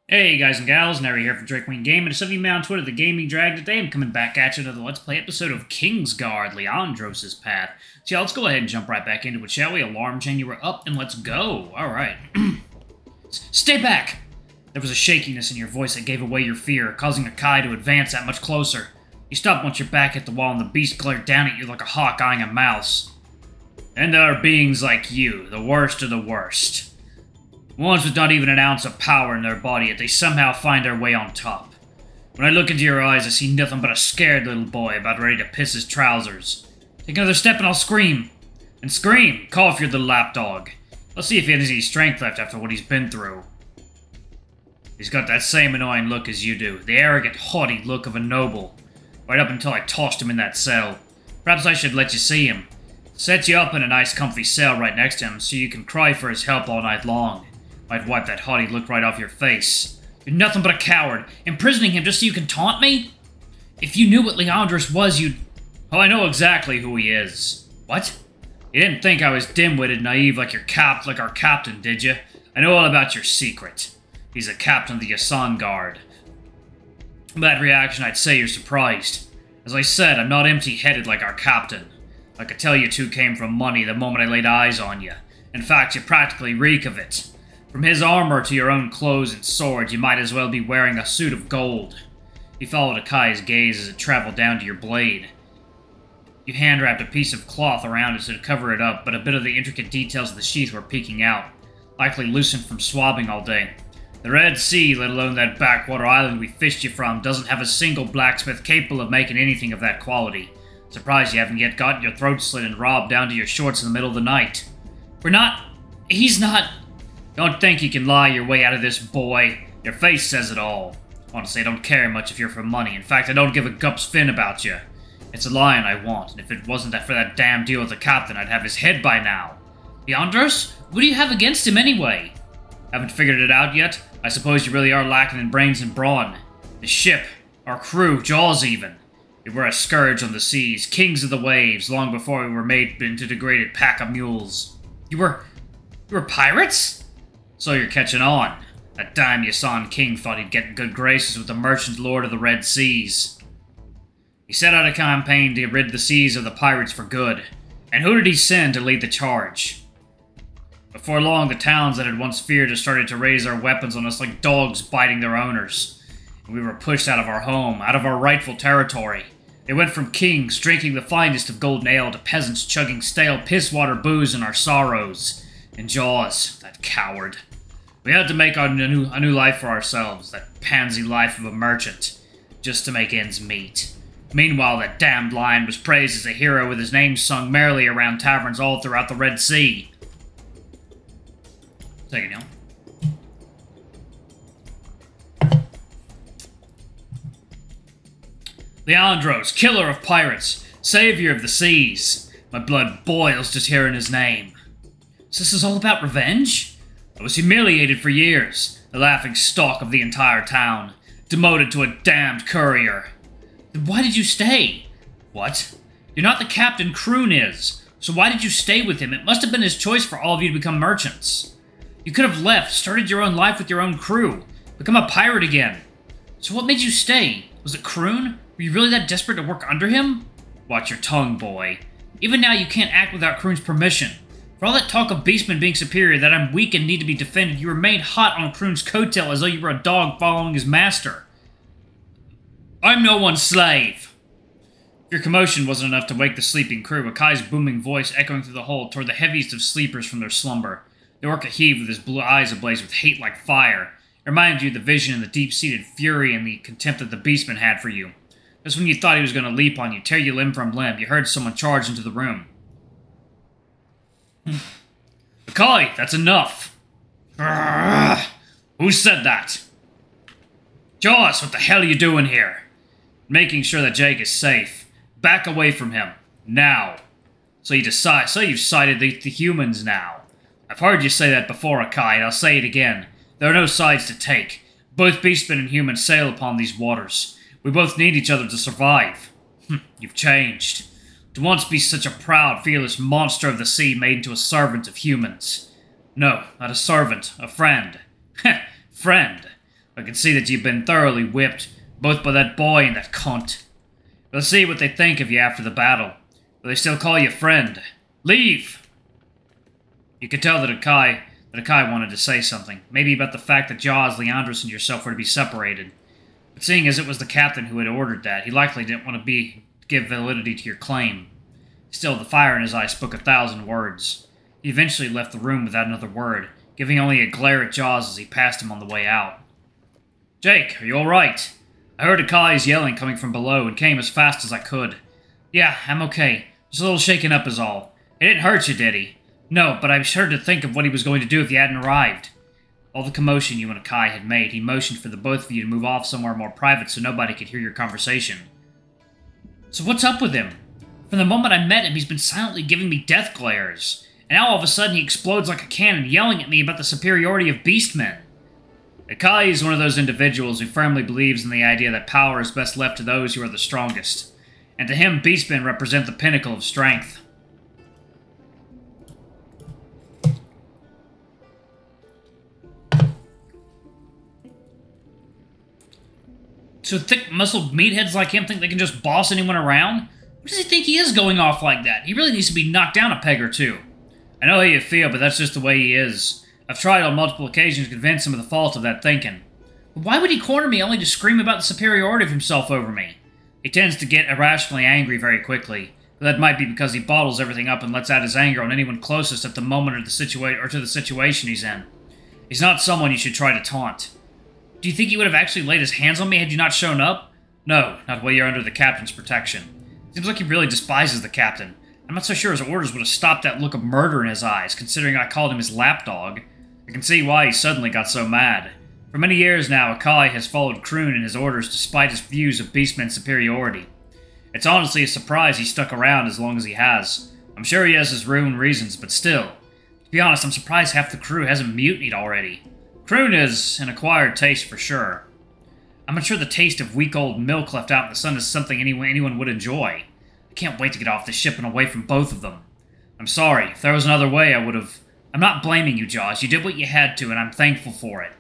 Hey guys and gals, Nary here from Drake Wing Game, and to some of you on Twitter, the Gaming Drag. Today I'm coming back at you with another Let's Play episode of Kingsguard, Leandros' Path. So yeah, let's go ahead and jump right back into it, shall we? Alarm chain, you were up, and let's go. Alright. Stay back! There was a shakiness in your voice that gave away your fear, causing Aukai to advance that much closer. You stopped once your back hit the wall, and the beast glared down at you like a hawk eyeing a mouse. And there are beings like you, the worst of the worst. Ones with not even an ounce of power in their body, yet they somehow find their way on top. When I look into your eyes, I see nothing but a scared little boy about ready to piss his trousers. Take another step and I'll scream. And scream! Call for your little lapdog. Let's see if he has any strength left after what he's been through. He's got that same annoying look as you do, the arrogant, haughty look of a noble. Right up until I tossed him in that cell. Perhaps I should let you see him. Set you up in a nice comfy cell right next to him so you can cry for his help all night long. Might wipe that haughty look right off your face. You're nothing but a coward, imprisoning him just so you can taunt me? If you knew what Leandros was, you'd... Oh, I know exactly who he is. What? You didn't think I was dim-witted naive like our captain, did you? I know all about your secret. He's a captain of the Kingsguard. From that reaction, I'd say you're surprised. As I said, I'm not empty-headed like our captain. I could tell you two came from money the moment I laid eyes on you. In fact, you practically reek of it. From his armor to your own clothes and sword, you might as well be wearing a suit of gold. He followed Aukai's gaze as it traveled down to your blade. You hand-wrapped a piece of cloth around it to cover it up, but a bit of the intricate details of the sheath were peeking out, likely loosened from swabbing all day. The Red Sea, let alone that backwater island we fished you from, doesn't have a single blacksmith capable of making anything of that quality. Surprised you haven't yet gotten your throat slit and robbed down to your shorts in the middle of the night. He's not... Don't think you can lie your way out of this, boy. Your face says it all. Honestly, I don't care much if you're for money. In fact, I don't give a gup's fin about you. It's a lion I want, and if it wasn't for that damn deal with the captain, I'd have his head by now. Leandros? What do you have against him anyway? Haven't figured it out yet? I suppose you really are lacking in brains and brawn. The ship, our crew, Jaws even. We were a scourge on the seas, kings of the waves, long before we were made into a degraded pack of mules. You were pirates? So you're catching on. That dime Yasan King thought he'd get in good graces with the merchant lord of the Red Seas. He set out a campaign to rid the seas of the pirates for good. And who did he send to lead the charge? Before long, the towns that had once feared us started to raise their weapons on us like dogs biting their owners. And we were pushed out of our home, out of our rightful territory. It went from kings drinking the finest of golden ale to peasants chugging stale piss-water booze in our sorrows. And Jaws, that coward. We had to make a new life for ourselves, that pansy life of a merchant, just to make ends meet. Meanwhile, that damned lion was praised as a hero with his name sung merrily around taverns all throughout the Red Sea. Take it, Neil. Leandros, killer of pirates, savior of the seas. My blood boils just hearing his name. So this is all about revenge? I was humiliated for years, the laughing stock of the entire town, demoted to a damned courier. Then why did you stay? What? You're not the captain Kroon is, so why did you stay with him? It must have been his choice for all of you to become merchants. You could have left, started your own life with your own crew, become a pirate again. So what made you stay? Was it Kroon? Were you really that desperate to work under him? Watch your tongue, boy. Even now you can't act without Kroon's permission. For all that talk of beastmen being superior, that I'm weak and need to be defended, you remained hot on Kroon's coattail as though you were a dog following his master. I'm no one's slave. Your commotion wasn't enough to wake the sleeping crew, Aukai's booming voice echoing through the hold toward the heaviest of sleepers from their slumber. The orca heaved with his blue eyes ablaze with hate like fire. It reminded you of the vision and the deep-seated fury and the contempt that the beastman had for you. Just when you thought he was going to leap on you, tear you limb from limb, you heard someone charge into the room. Aukai, that's enough! Who said that? Jaws, what the hell are you doing here? Making sure that Jake is safe. Back away from him. Now. So you've sided the humans now. I've heard you say that before, Aukai, and I'll say it again. There are no sides to take. Both beastmen and humans sail upon these waters. We both need each other to survive. You've changed. To once be such a proud, fearless monster of the sea made into a servant of humans. No, not a servant, a friend. Friend. I can see that you've been thoroughly whipped, both by that boy and that cunt. We'll see what they think of you after the battle. Will they still call you friend? Leave! You could tell that Aukai wanted to say something, maybe about the fact that Jaws, Leandros, and yourself were to be separated. But seeing as it was the captain who had ordered that, he likely didn't want to give validity to your claim. Still, the fire in his eye spoke 1,000 words. He eventually left the room without another word, giving only a glare at Jaws as he passed him on the way out. Jake, are you alright? I heard Aukai's yelling coming from below and came as fast as I could. Yeah, I'm okay. Just a little shaken up is all. It didn't hurt you, did he? No, but I was sure to think of what he was going to do if you hadn't arrived. All the commotion you and Aukai had made, he motioned for the both of you to move off somewhere more private so nobody could hear your conversation. So what's up with him? From the moment I met him, he's been silently giving me death glares. And now all of a sudden he explodes like a cannon, yelling at me about the superiority of beastmen. Aukai is one of those individuals who firmly believes in the idea that power is best left to those who are the strongest. And to him, beastmen represent the pinnacle of strength. So thick-muscled meatheads like him think they can just boss anyone around? What does he think he is going off like that? He really needs to be knocked down a peg or two. I know how you feel, but that's just the way he is. I've tried on multiple occasions to convince him of the fault of that thinking. But why would he corner me only to scream about the superiority of himself over me? He tends to get irrationally angry very quickly. But that might be because he bottles everything up and lets out his anger on anyone closest at the moment or to the situation he's in. He's not someone you should try to taunt. Do you think he would have actually laid his hands on me had you not shown up? No, not while you're under the captain's protection. Seems like he really despises the captain. I'm not so sure his orders would have stopped that look of murder in his eyes, considering I called him his lapdog. I can see why he suddenly got so mad. For many years now, Aukai has followed Kroon in his orders despite his views of beastmen's superiority. It's honestly a surprise he stuck around as long as he has. I'm sure he has his own reasons, but still. To be honest, I'm surprised half the crew hasn't mutinied already. Kroon is an acquired taste for sure. I'm not sure the taste of week-old milk left out in the sun is something anyone would enjoy. I can't wait to get off the ship and away from both of them. I'm sorry. If there was another way, I would have... I'm not blaming you, Jaws. You did what you had to, and I'm thankful for it.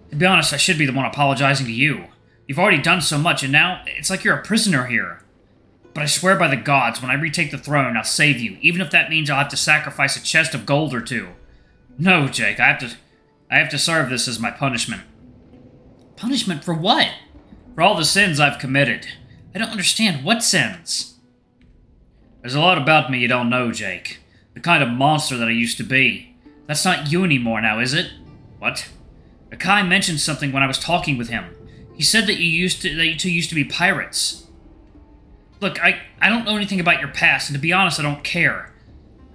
To be honest, I should be the one apologizing to you. You've already done so much, and now it's like you're a prisoner here. But I swear by the gods, when I retake the throne, I'll save you, even if that means I'll have to sacrifice a chest of gold or two. No, Jake, I have to serve this as my punishment. Punishment for what? For all the sins I've committed. I don't understand. What sins? There's a lot about me you don't know, Jake. The kind of monster that I used to be. That's not you anymore now, is it? What? Aukai mentioned something when I was talking with him. He said that you two used to be pirates. Look, I don't know anything about your past, and to be honest, I don't care.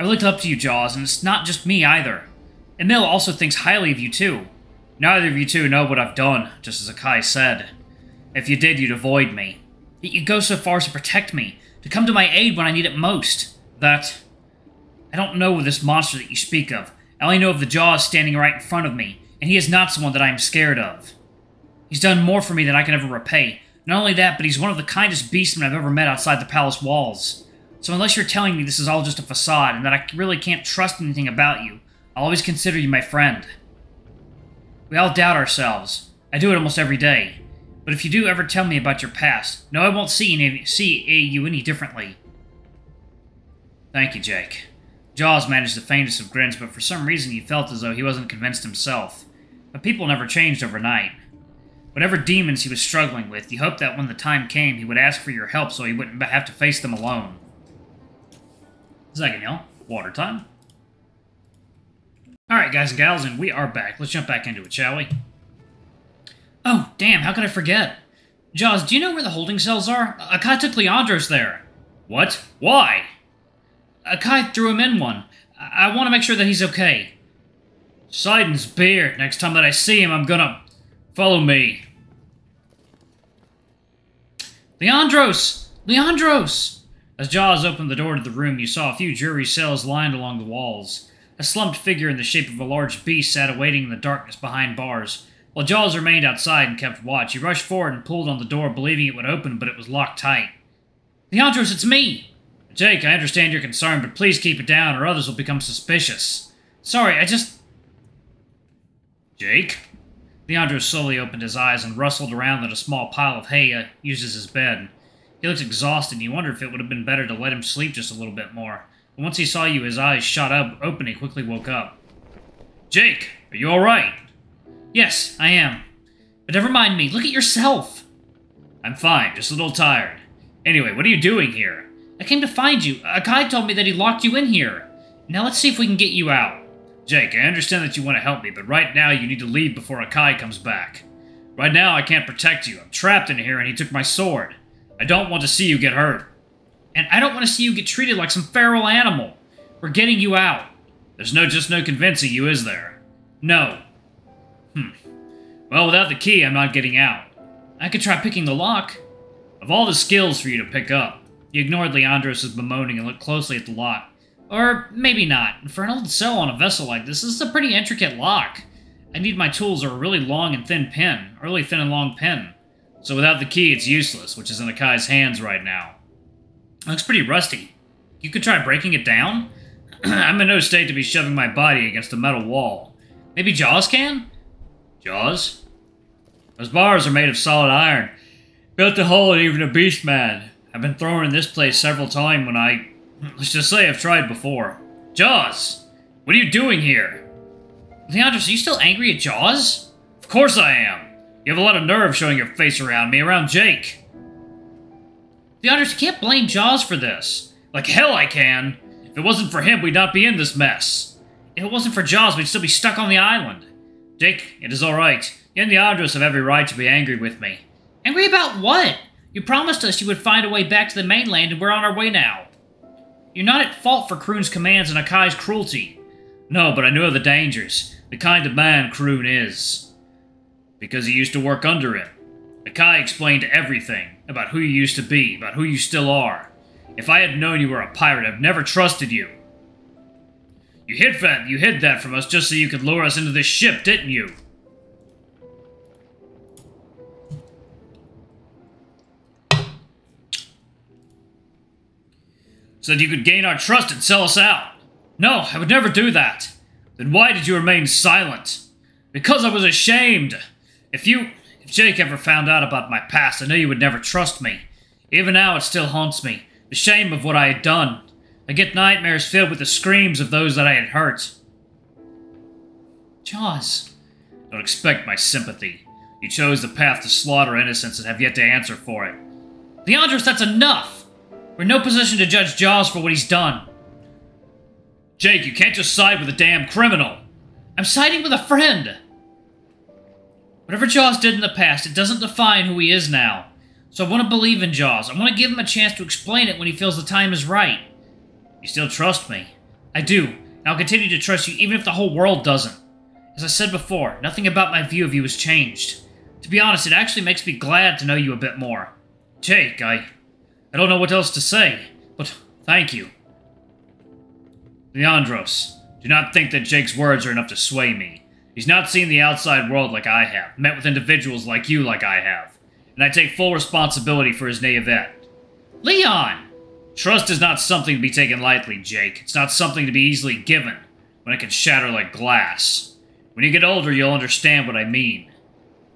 I looked up to you, Jaws, and it's not just me either. Emil also thinks highly of you, too. Neither of you two know what I've done, just as Aukai said. If you did, you'd avoid me. Yet you'd go so far as to protect me, to come to my aid when I need it most. That... I don't know this monster that you speak of. I only know of the Jaws standing right in front of me, and he is not someone that I am scared of. He's done more for me than I can ever repay. Not only that, but he's one of the kindest beastmen I've ever met outside the palace walls. So unless you're telling me this is all just a facade, and that I really can't trust anything about you, I'll always consider you my friend. We all doubt ourselves. I do it almost every day. But if you do ever tell me about your past, no, I won't see you any differently. Thank you, Jake. Jaws managed the faintest of grins, but for some reason he felt as though he wasn't convinced himself. But people never changed overnight. Whatever demons he was struggling with, he hoped that when the time came, he would ask for your help so he wouldn't have to face them alone. Second, y'all. Water time. Alright, guys and gals, and we are back. Let's jump back into it, shall we? Oh, damn, how could I forget? Jaws, do you know where the holding cells are? Aukai took Leandros there. What? Why? Aukai threw him in one. I want to make sure that he's okay. Sidon's beard. Next time that I see him, I'm gonna... Follow me. Leandros! Leandros! As Jaws opened the door to the room, you saw a few jury cells lined along the walls. A slumped figure in the shape of a large beast sat awaiting in the darkness behind bars. While Jaws remained outside and kept watch, he rushed forward and pulled on the door, believing it would open, but it was locked tight. Leandros, it's me! Jake, I understand your concern, but please keep it down, or others will become suspicious. Sorry, I just... Jake? Leandro slowly opened his eyes and rustled around in a small pile of hay used as his bed. He looked exhausted, and you wondered if it would have been better to let him sleep just a little bit more. But once he saw you, his eyes shot open, and he quickly woke up. Jake, are you alright? Yes, I am. But never mind me, look at yourself! I'm fine, just a little tired. Anyway, what are you doing here? I came to find you. Aukai told me that he locked you in here. Now let's see if we can get you out. Jake, I understand that you want to help me, but right now you need to leave before Aukai comes back. Right now I can't protect you. I'm trapped in here and he took my sword. I don't want to see you get hurt. And I don't want to see you get treated like some feral animal. We're getting you out. There's just no convincing you, is there? No. Well, without the key, I'm not getting out. I could try picking the lock. Of all the skills for you to pick up, he ignored Leandros' bemoaning and looked closely at the lock. Or maybe not. For an old cell on a vessel like this is a pretty intricate lock. I need my tools or a really long and thin pin, or really thin and long pin. So without the key, it's useless, which is in Akai's hands right now. It looks pretty rusty. You could try breaking it down? I'm in no state to be shoving my body against a metal wall. Maybe Jaws can? Jaws? Those bars are made of solid iron. Built to hold even a beast man. I've been thrown in this place several times when let's just say I've tried before. Jaws! What are you doing here? Leandros, are you still angry at Jaws? Of course I am. You have a lot of nerve showing your face around me, around Jake. Leandros, you can't blame Jaws for this. Like hell I can. If it wasn't for him, we'd not be in this mess. If it wasn't for Jaws, we'd still be stuck on the island. Jake, it is alright. You and Leandros have every right to be angry with me. Angry about what? You promised us you would find a way back to the mainland, and we're on our way now. You're not at fault for Kroon's commands and Akai's cruelty. No, but I knew of the dangers. The kind of man Kroon is. Because he used to work under him. Aukai explained everything about who you used to be, about who you still are. If I had known you were a pirate, I'd never trusted you. You hid that from us just so you could lure us into this ship, didn't you? So that you could gain our trust and sell us out. No, I would never do that. Then why did you remain silent? Because I was ashamed. If Jake ever found out about my past, I know you would never trust me. Even now, it still haunts me. The shame of what I had done. I get nightmares filled with the screams of those that I had hurt. Jaws. Don't expect my sympathy. You chose the path to slaughter innocents and have yet to answer for it. Leandros, that's enough! We're in no position to judge Jaws for what he's done. Jake, you can't just side with a damn criminal. I'm siding with a friend. Whatever Jaws did in the past, it doesn't define who he is now. So I want to believe in Jaws. I want to give him a chance to explain it when he feels the time is right. You still trust me? I do, and I'll continue to trust you even if the whole world doesn't. As I said before, nothing about my view of you has changed. To be honest, it actually makes me glad to know you a bit more. Jake, I don't know what else to say, but thank you. Leandros, do not think that Jake's words are enough to sway me. He's not seen the outside world like I have, met with individuals like you like I have, and I take full responsibility for his naivete. Leon! Trust is not something to be taken lightly, Jake. It's not something to be easily given, when it can shatter like glass. When you get older, you'll understand what I mean.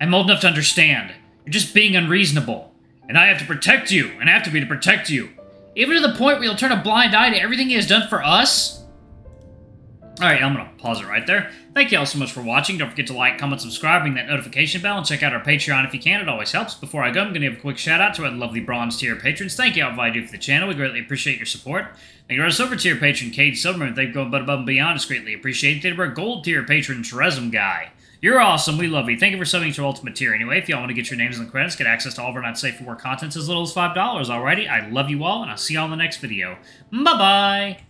I'm old enough to understand. You're just being unreasonable. And I have to protect you, and I have to be to protect you. Even to the point where you'll turn a blind eye to everything he has done for us? Alright, I'm going to pause it right there. Thank you all so much for watching. Don't forget to like, comment, subscribe, ring that notification bell, and check out our Patreon if you can. It always helps. Before I go, I'm going to give a quick shout out to our lovely bronze tier patrons. Thank you all for what I do for the channel. We greatly appreciate your support. Thank you to our silver tier patron, Cade Silverman. Thank you for going above and beyond. It's greatly appreciated. Thank you to our gold tier patron, Teresm Guy. You're awesome. We love you. Thank you for subbing to Ultimate Tier. Anyway, if y'all want to get your names in the credits, get access to all of our not safe for work contents as little as $5. Alrighty, I love you all, and I'll see y'all in the next video. Bye-bye!